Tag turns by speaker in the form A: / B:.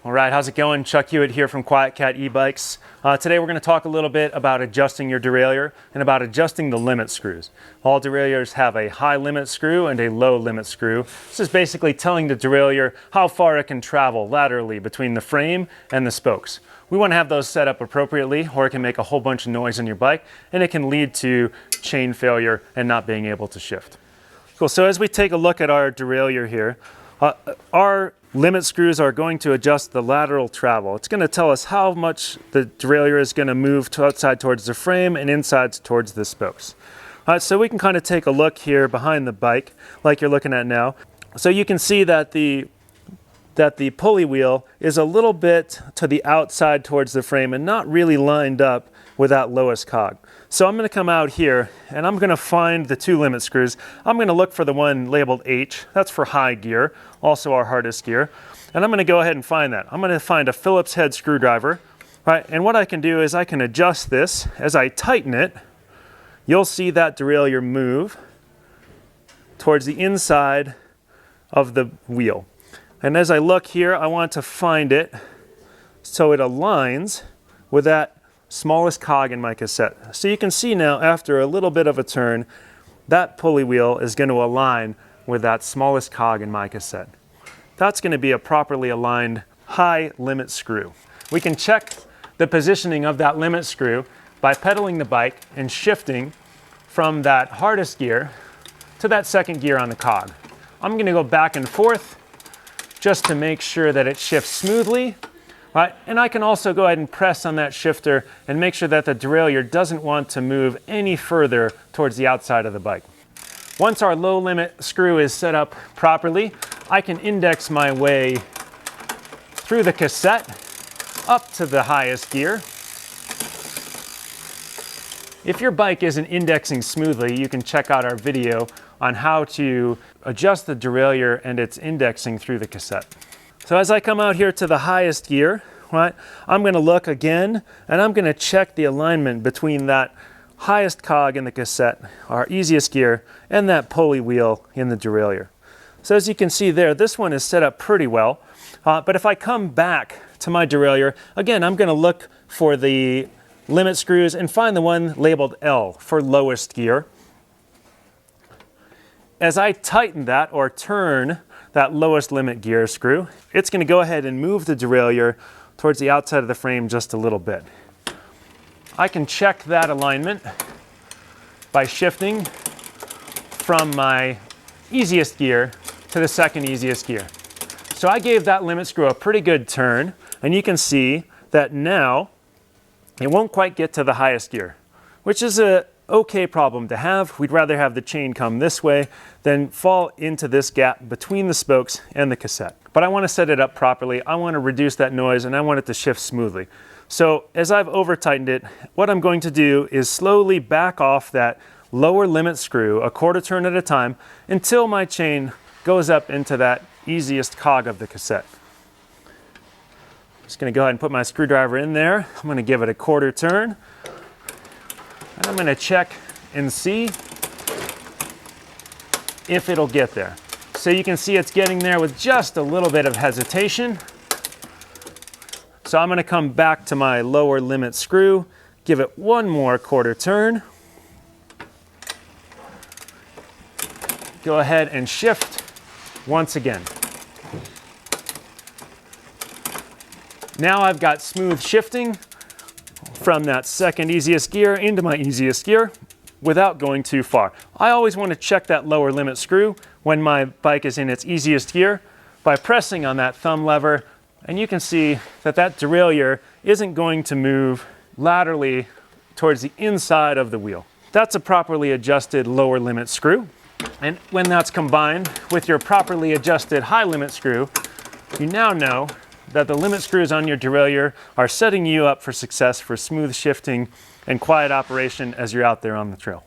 A: All right, how's it going? Chuck Hewitt here from Quiet Cat e-bikes. Today we're going to talk a little bit about adjusting your derailleur and about adjusting the limit screws. All derailleurs have a high limit screw and a low limit screw. This is basically telling the derailleur how far it can travel laterally between the frame and the spokes. We want to have those set up appropriately, or it can make a whole bunch of noise on your bike and it can lead to chain failure and not being able to shift. Cool, so as we take a look at our derailleur here, our limit screws are going to adjust the lateral travel. It's going to tell us how much the derailleur is going to move outside towards the frame and inside towards the spokes. All right, so we can kind of take a look here behind the bike like you're looking at now. So you can see that the pulley wheel is a little bit to the outside towards the frame and not really lined up with that lowest cog. So I'm going to come out here and I'm going to find the two limit screws. I'm going to look for the one labeled H. That's for high gear, also our hardest gear. And I'm going to go ahead and find that. I'm going to find a Phillips head screwdriver. Right? And what I can do is I can adjust this. As I tighten it, you'll see that derailleur move towards the inside of the wheel. And as I look here, I want to find it so it aligns with that smallest cog in my cassette. So you can see now, after a little bit of a turn, that pulley wheel is going to align with that smallest cog in my cassette. That's going to be a properly aligned high limit screw. We can check the positioning of that limit screw by pedaling the bike and shifting from that hardest gear to that second gear on the cog. I'm going to go back and forth just to make sure that it shifts smoothly. Right? And I can also go ahead and press on that shifter and make sure that the derailleur doesn't want to move any further towards the outside of the bike. Once our low limit screw is set up properly, I can index my way through the cassette up to the highest gear. If your bike isn't indexing smoothly, you can check out our video on how to adjust the derailleur and its indexing through the cassette. So as I come out here to the highest gear, right, I'm going to look again and I'm going to check the alignment between that highest cog in the cassette, our easiest gear, and that pulley wheel in the derailleur. So as you can see there, this one is set up pretty well. But if I come back to my derailleur, again, I'm going to look for the limit screws and find the one labeled L for lowest gear. As I tighten that or turn that lowest limit gear screw, it's going to go ahead and move the derailleur towards the outside of the frame just a little bit. I can check that alignment by shifting from my easiest gear to the second easiest gear. So I gave that limit screw a pretty good turn, and you can see that now it won't quite get to the highest gear, which is a okay problem to have. We'd rather have the chain come this way than fall into this gap between the spokes and the cassette. But I want to set it up properly. I want to reduce that noise and I want it to shift smoothly. So as I've over tightened it, what I'm going to do is slowly back off that lower limit screw a quarter turn at a time until my chain goes up into that easiest cog of the cassette. Just going to go ahead and put my screwdriver in there. I'm going to give it a quarter turn. And I'm going to check and see if it'll get there. So you can see it's getting there with just a little bit of hesitation. So I'm going to come back to my lower limit screw, give it one more quarter turn. Go ahead and shift once again. Now I've got smooth shifting from that second easiest gear into my easiest gear without going too far. I always want to check that lower limit screw when my bike is in its easiest gear by pressing on that thumb lever, and you can see that that derailleur isn't going to move laterally towards the inside of the wheel. That's a properly adjusted lower limit screw, and when that's combined with your properly adjusted high limit screw, you now know that the limit screws on your derailleur are setting you up for success for smooth shifting and quiet operation as you're out there on the trail.